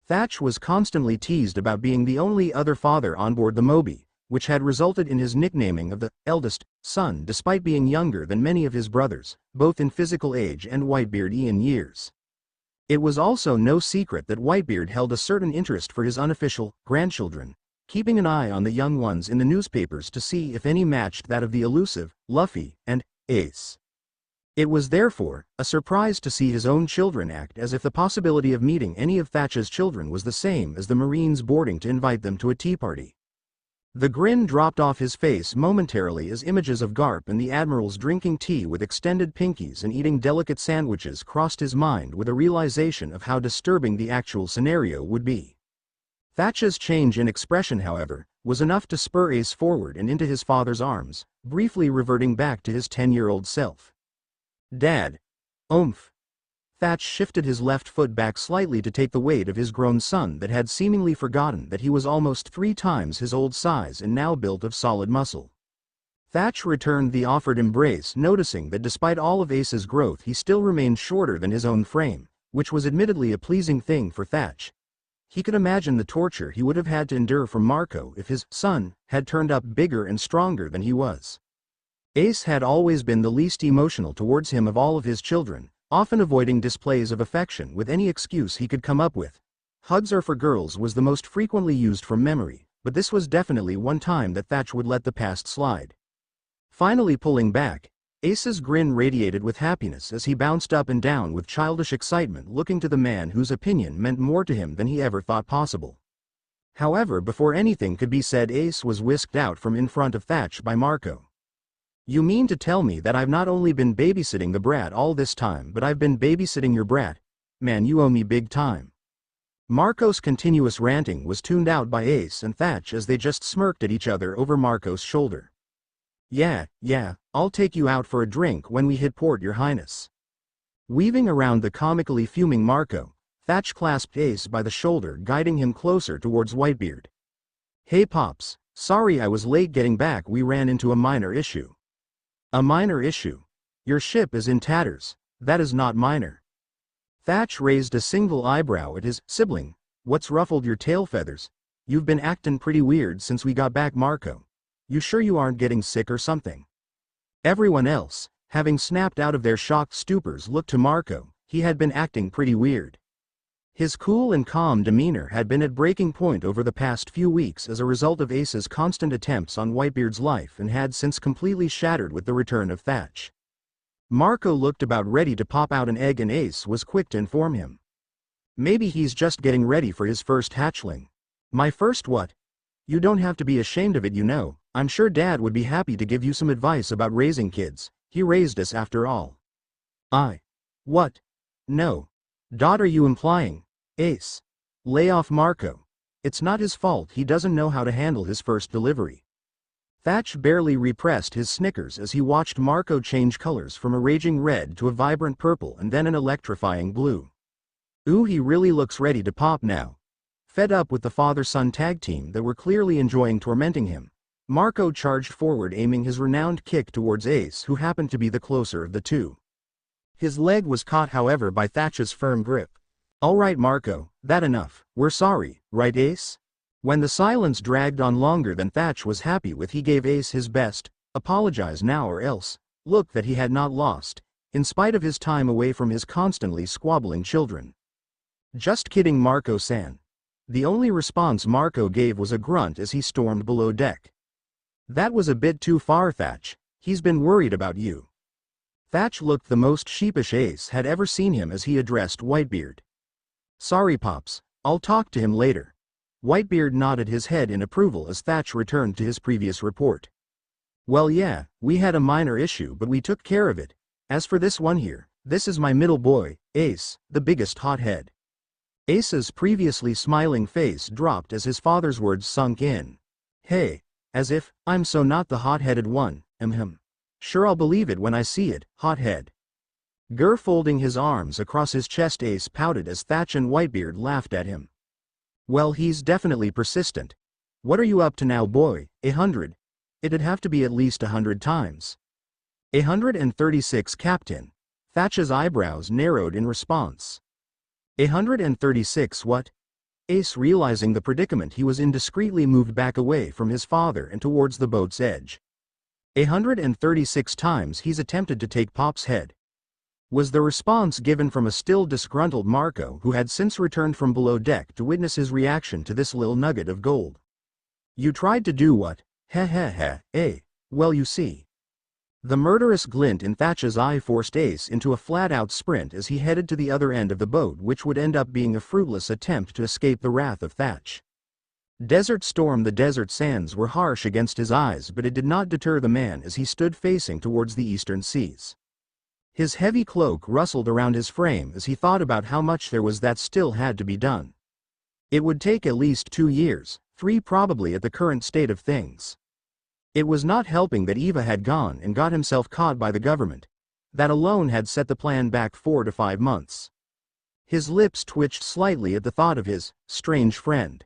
Speaker 1: Thatch was constantly teased about being the only other father on board the Moby, which had resulted in his nicknaming of the eldest son despite being younger than many of his brothers, both in physical age and Whitebeard-ian years. It was also no secret that Whitebeard held a certain interest for his unofficial grandchildren, keeping an eye on the young ones in the newspapers to see if any matched that of the elusive Luffy and Ace. It was therefore a surprise to see his own children act as if the possibility of meeting any of Thatch's children was the same as the Marines boarding to invite them to a tea party. The grin dropped off his face momentarily as images of Garp and the admirals drinking tea with extended pinkies and eating delicate sandwiches crossed his mind with a realization of how disturbing the actual scenario would be. Thatch's change in expression, however, was enough to spur Ace forward and into his father's arms, briefly reverting back to his 10-year-old self. "Dad." "Oomph." Thatch shifted his left foot back slightly to take the weight of his grown son that had seemingly forgotten that he was almost 3 times his old size and now built of solid muscle. Thatch returned the offered embrace, noticing that despite all of Ace's growth he still remained shorter than his own frame, which was admittedly a pleasing thing for Thatch. He could imagine the torture he would have had to endure from Marco if his son had turned up bigger and stronger than he was. Ace had always been the least emotional towards him of all of his children, often avoiding displays of affection with any excuse he could come up with. Hugs are for girls was the most frequently used from memory, but this was definitely one time that Thatch would let the past slide. Finally pulling back, Ace's grin radiated with happiness as he bounced up and down with childish excitement, looking to the man whose opinion meant more to him than he ever thought possible. However, before anything could be said, Ace was whisked out from in front of Thatch by Marco. "You mean to tell me that I've not only been babysitting the brat all this time, but I've been babysitting your brat? Man, you owe me big time." Marco's continuous ranting was tuned out by Ace and Thatch as they just smirked at each other over Marco's shoulder. Yeah, I'll take you out for a drink when we hit port, Your Highness." Weaving around the comically fuming Marco, Thatch clasped Ace by the shoulder, guiding him closer towards Whitebeard. "Hey Pops, sorry I was late getting back, we ran into a minor issue." "A minor issue? Your ship is in tatters. That is not minor." Thatch raised a single eyebrow at his sibling. "What's ruffled your tail feathers? You've been actin' pretty weird since we got back, Marco. You sure you aren't getting sick or something?" Everyone else, having snapped out of their shocked stupors, looked to Marco. He had been acting pretty weird. His cool and calm demeanor had been at breaking point over the past few weeks as a result of Ace's constant attempts on Whitebeard's life and had since completely shattered with the return of Thatch. Marco looked about ready to pop out an egg and Ace was quick to inform him. "Maybe he's just getting ready for his first hatchling." "My first what?" "You don't have to be ashamed of it, you know. I'm sure Dad would be happy to give you some advice about raising kids. He raised us after all." What? No. Are you implying? Ace. Lay off Marco. It's not his fault he doesn't know how to handle his first delivery." Thatch barely repressed his snickers as he watched Marco change colors from a raging red to a vibrant purple and then an electrifying blue. Ooh, he really looks ready to pop now. Fed up with the father-son tag team that were clearly enjoying tormenting him, Marco charged forward, aiming his renowned kick towards Ace, who happened to be the closer of the two. His leg was caught, however, by Thatch's firm grip. "All right, Marco, that enough. We're sorry, right, Ace?" When the silence dragged on longer than Thatch was happy with, he gave Ace his best, apologize now or else, look that he had not lost. in spite of his time away from his constantly squabbling children. "Just kidding, Marco-san." The only response Marco gave was a grunt as he stormed below deck. "That was a bit too far, Thatch. He's been worried about you." Thatch looked the most sheepish Ace had ever seen him as he addressed Whitebeard. "Sorry, Pops, I'll talk to him later." Whitebeard nodded his head in approval as Thatch returned to his previous report. "Well, yeah, we had a minor issue, but we took care of it. As for this one here, this is my middle boy, Ace, the biggest hothead." Ace's previously smiling face dropped as his father's words sunk in. "Hey, as if, I'm so not the hot-headed one, Sure, I'll believe it when I see it, hothead." Folding his arms across his chest, Ace pouted as Thatch and Whitebeard laughed at him. "Well, he's definitely persistent. What are you up to now, boy? 100? It'd have to be at least 100 times." 136, Captain. Thatch's eyebrows narrowed in response. 136 what? Ace, realizing the predicament he was in, discreetly moved back away from his father and towards the boat's edge. 136 times he's attempted to take Pop's head, was the response given from a still disgruntled Marco, who had since returned from below deck to witness his reaction to this little nugget of gold. "You tried to do what? Heh heh heh, eh? Well, you see." The murderous glint in Thatch's eye forced Ace into a flat-out sprint as he headed to the other end of the boat, which would end up being a fruitless attempt to escape the wrath of Thatch. Desert Storm. The desert sands were harsh against his eyes, but it did not deter the man as he stood facing towards the eastern seas. His heavy cloak rustled around his frame as he thought about how much there was that still had to be done. It would take at least 2 years, 3 probably at the current state of things. It was not helping that Eva had gone and got himself caught by the government. That alone had set the plan back 4 to 5 months. His lips twitched slightly at the thought of his strange friend.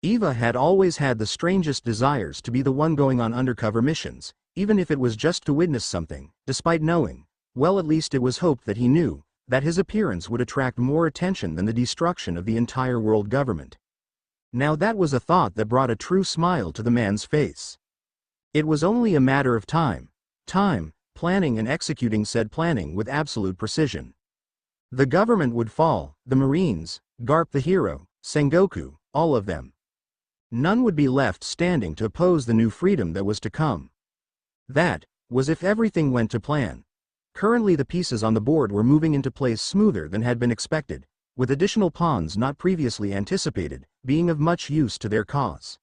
Speaker 1: Eva had always had the strangest desires to be the one going on undercover missions, even if it was just to witness something, despite knowing, well, at least it was hoped that he knew, that his appearance would attract more attention than the destruction of the entire world government. Now that was a thought that brought a true smile to the man's face. It was only a matter of time, planning and executing said planning with absolute precision. The government would fall, the Marines, Garp the hero, Sengoku, all of them. None would be left standing to oppose the new freedom that was to come. That was if everything went to plan. Currently the pieces on the board were moving into place smoother than had been expected, with additional pawns not previously anticipated, being of much use to their cause.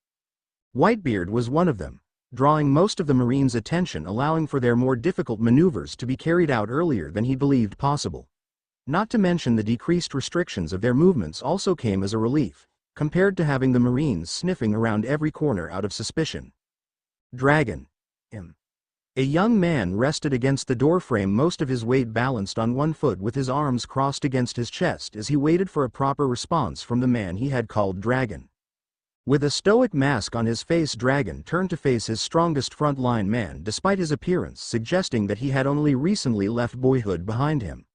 Speaker 1: Whitebeard was one of them, drawing most of the Marines' attention, allowing for their more difficult maneuvers to be carried out earlier than he believed possible. Not to mention the decreased restrictions of their movements also came as a relief, compared to having the Marines sniffing around every corner out of suspicion. Dragon. A young man rested against the doorframe, most of his weight balanced on one foot with his arms crossed against his chest as he waited for a proper response from the man he had called Dragon. With a stoic mask on his face, Dragon turned to face his strongest frontline man, despite his appearance suggesting that he had only recently left boyhood behind him.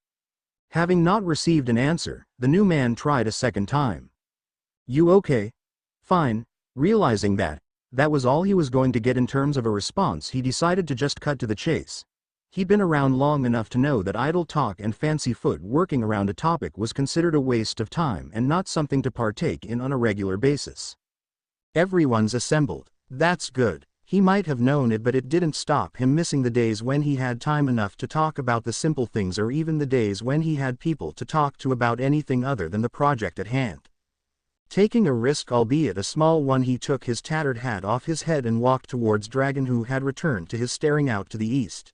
Speaker 1: Having not received an answer, the new man tried a second time. "You okay?" "Fine." Realizing that was all he was going to get in terms of a response, he decided to just cut to the chase. He'd been around long enough to know that idle talk and fancy foot working around a topic was considered a waste of time and not something to partake in on a regular basis. "Everyone's assembled. That's good." He might have known it, but it didn't stop him missing the days when he had time enough to talk about the simple things, or even the days when he had people to talk to about anything other than the project at hand. Taking a risk, albeit a small one, he took his tattered hat off his head and walked towards Dragon, who had returned to his staring out to the east.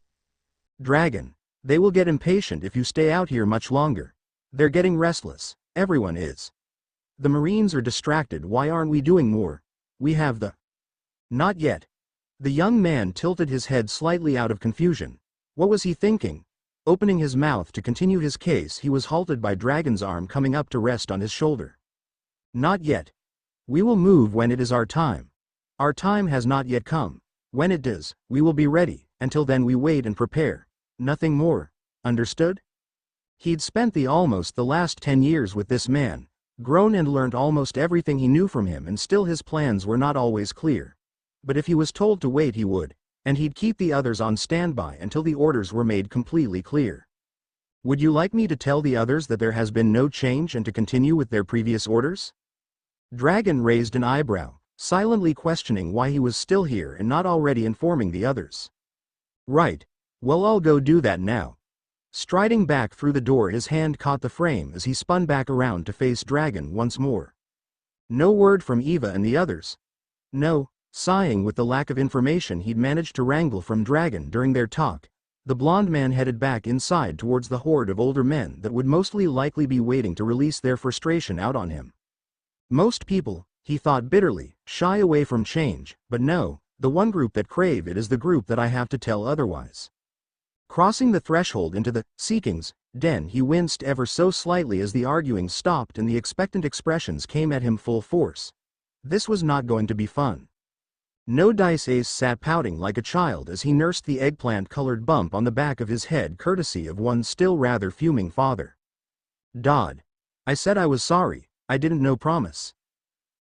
Speaker 1: "Dragon, they will get impatient if you stay out here much longer. They're getting restless, everyone is. The Marines are distracted. Why aren't we doing more? We have the..." "Not yet." The young man tilted his head slightly out of confusion. What was he thinking? Opening his mouth to continue his case, he was halted by Dragon's arm coming up to rest on his shoulder. "Not yet. We will move when it is our time. Our time has not yet come. When it does, we will be ready. Until then we wait and prepare. Nothing more. Understood?" He'd spent almost the last 10 years with this man, grown and learned almost everything he knew from him, and still his plans were not always clear. But if he was told to wait, he would, and he'd keep the others on standby until the orders were made completely clear. Would you like me to tell the others that there has been no change and to continue with their previous orders? Dragon raised an eyebrow, silently questioning why he was still here and not already informing the others. Right. Well, I'll go do that now. Striding back through the door, his hand caught the frame as he spun back around to face Dragon once more. No word from Eva and the others. No. Sighing with the lack of information he'd managed to wrangle from Dragon during their talk, the blond man headed back inside towards the horde of older men that would mostly likely be waiting to release their frustration out on him. Most people, he thought bitterly, shy away from change, but no, the one group that crave it is the group that I have to tell otherwise. Crossing the threshold into the Seeking's den, he winced ever so slightly as the arguing stopped and the expectant expressions came at him full force. This was not going to be fun. No dice. Ace sat pouting like a child as he nursed the eggplant-colored bump on the back of his head courtesy of one still rather fuming father. Dodd. I said I was sorry, I didn't know promise.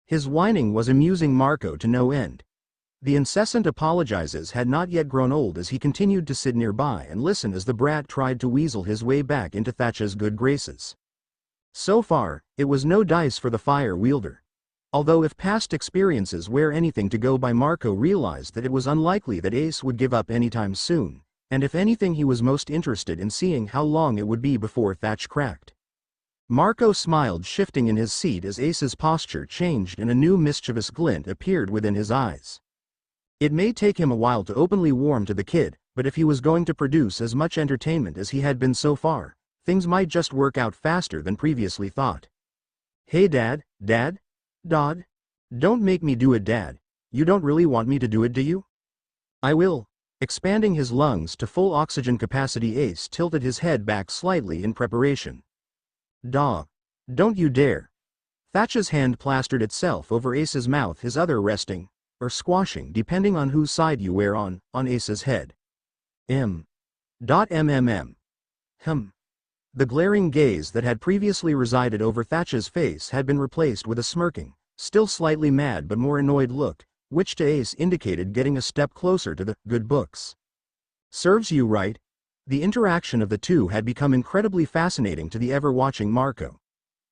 Speaker 1: His whining was amusing Marco to no end. The incessant apologizes had not yet grown old as he continued to sit nearby and listen as the brat tried to weasel his way back into Thatch's good graces. So far, it was no dice for the fire wielder. Although if past experiences were anything to go by, Marco realized that it was unlikely that Ace would give up anytime soon, and if anything he was most interested in seeing how long it would be before Thatch cracked. Marco smiled, shifting in his seat as Ace's posture changed and a new mischievous glint appeared within his eyes. It may take him a while to openly warm to the kid, but if he was going to produce as much entertainment as he had been so far, things might just work out faster than previously thought. Hey Dad? Dodd? Don't make me do it, Dad. You don't really want me to do it, do you? I will. Expanding his lungs to full oxygen capacity, Ace tilted his head back slightly in preparation. Daw. Don't you dare. Thatch's hand plastered itself over Ace's mouth, his other resting, or squashing depending on whose side you were on Ace's head. The glaring gaze that had previously resided over Thatch's face had been replaced with a smirking, still slightly mad but more annoyed look, which to Ace indicated getting a step closer to the good books. Serves you right. The interaction of the two had become incredibly fascinating to the ever-watching Marco.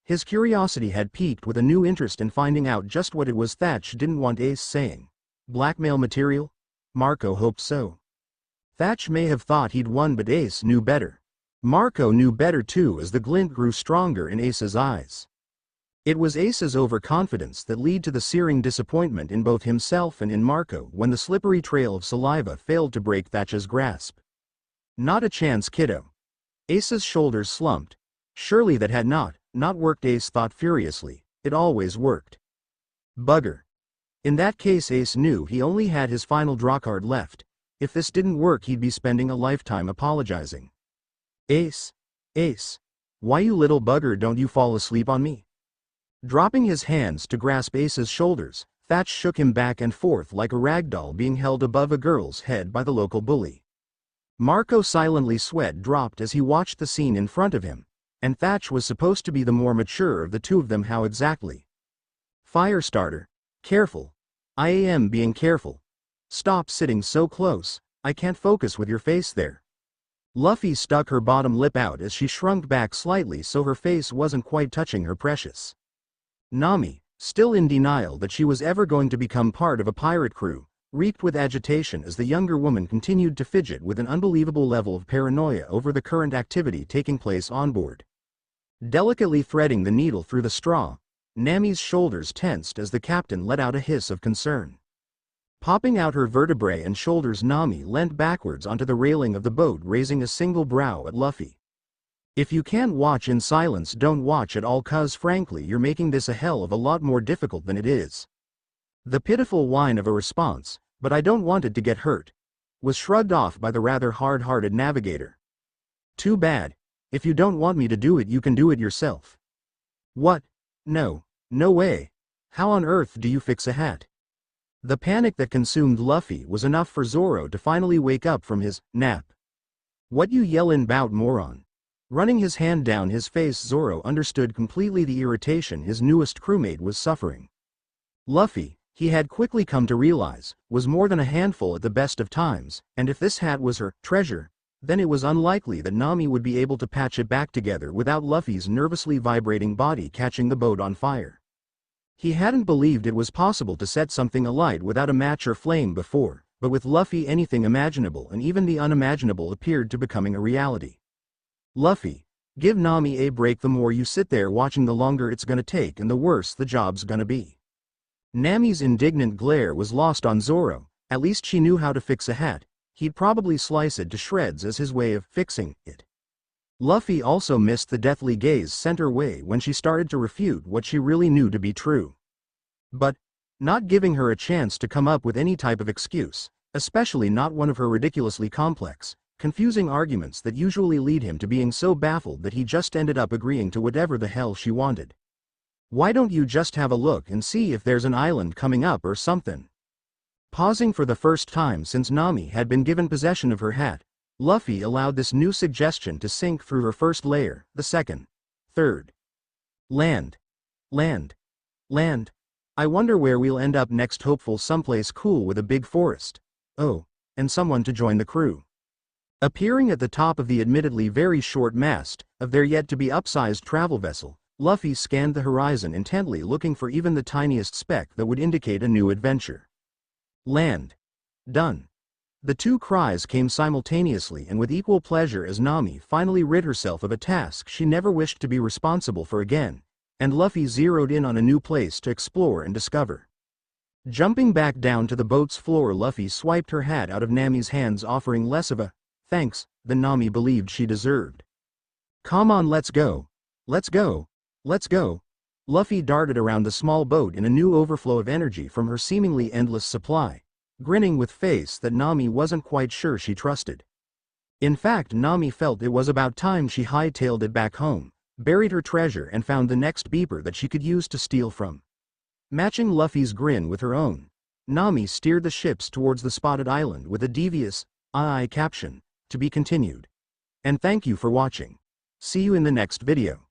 Speaker 1: His curiosity had piqued with a new interest in finding out just what it was Thatch didn't want Ace saying. Blackmail material? Marco hoped so. Thatch may have thought he'd won, but Ace knew better. Marco knew better too as the glint grew stronger in Ace's eyes. It was Ace's overconfidence that led to the searing disappointment in both himself and in Marco when the slippery trail of saliva failed to break Thatch's grasp. Not a chance, kiddo. Ace's shoulders slumped. Surely that had not worked, Ace thought furiously. It always worked. Bugger. In that case, Ace knew he only had his final drawcard left. If this didn't work, he'd be spending a lifetime apologizing. Ace. Why, you little bugger, don't you fall asleep on me? Dropping his hands to grasp Ace's shoulders, Thatch shook him back and forth like a rag doll being held above a girl's head by the local bully. Marco silently sweat dropped as he watched the scene in front of him, and Thatch was supposed to be the more mature of the two of them. How exactly? Firestarter. Careful. I am being careful. Stop sitting so close, I can't focus with your face there. Luffy stuck her bottom lip out as she shrunk back slightly so her face wasn't quite touching her precious. Nami, still in denial that she was ever going to become part of a pirate crew, reeked with agitation as the younger woman continued to fidget with an unbelievable level of paranoia over the current activity taking place on board. Delicately threading the needle through the straw, Nami's shoulders tensed as the captain let out a hiss of concern. Popping out her vertebrae and shoulders, Nami leant backwards onto the railing of the boat, raising a single brow at Luffy. If you can't watch in silence, don't watch at all, cuz frankly you're making this a hell of a lot more difficult than it is. The pitiful whine of a response, but I don't want it to get hurt, was shrugged off by the rather hard-hearted navigator. Too bad. If you don't want me to do it, you can do it yourself. What? No way. How on earth do you fix a hat? The panic that consumed Luffy was enough for Zoro to finally wake up from his nap. What you yellin' 'bout, moron? Running his hand down his face, Zoro understood completely the irritation his newest crewmate was suffering. Luffy, he had quickly come to realize, was more than a handful at the best of times, and if this hat was her treasure, then it was unlikely that Nami would be able to patch it back together without Luffy's nervously vibrating body catching the boat on fire. He hadn't believed it was possible to set something alight without a match or flame before, but with Luffy anything imaginable and even the unimaginable appeared to becoming a reality. Luffy, give Nami a break. The more you sit there watching, the longer it's gonna take and the worse the job's gonna be. Nami's indignant glare was lost on Zoro. At least she knew how to fix a hat. He'd probably slice it to shreds as his way of fixing it. Luffy also missed the deathly gaze sent her way when she started to refute what she really knew to be true. But, not giving her a chance to come up with any type of excuse, especially not one of her ridiculously complex, confusing arguments that usually lead him to being so baffled that he just ended up agreeing to whatever the hell she wanted. Why don't you just have a look and see if there's an island coming up or something? Pausing for the first time since Nami had been given possession of her hat, Luffy allowed this new suggestion to sink through her first layer, the second, third. Land. Land. Land. I wonder where we'll end up next. Hopeful someplace cool with a big forest. Oh, and someone to join the crew. Appearing at the top of the admittedly very short mast of their yet-to-be upsized travel vessel, Luffy scanned the horizon intently, looking for even the tiniest speck that would indicate a new adventure. Land. Done. The two cries came simultaneously and with equal pleasure as Nami finally rid herself of a task she never wished to be responsible for again, and Luffy zeroed in on a new place to explore and discover. Jumping back down to the boat's floor, Luffy swiped her hat out of Nami's hands, offering less of a thanks than Nami believed she deserved. Come on, let's go. Let's go. Let's go. Luffy darted around the small boat in a new overflow of energy from her seemingly endless supply, grinning with face that Nami wasn't quite sure she trusted. In fact, Nami felt it was about time she hightailed it back home, buried her treasure and found the next beeper that she could use to steal from. Matching Luffy's grin with her own, Nami steered the ships towards the spotted island with a devious, "I" caption, to be continued. And thank you for watching. See you in the next video.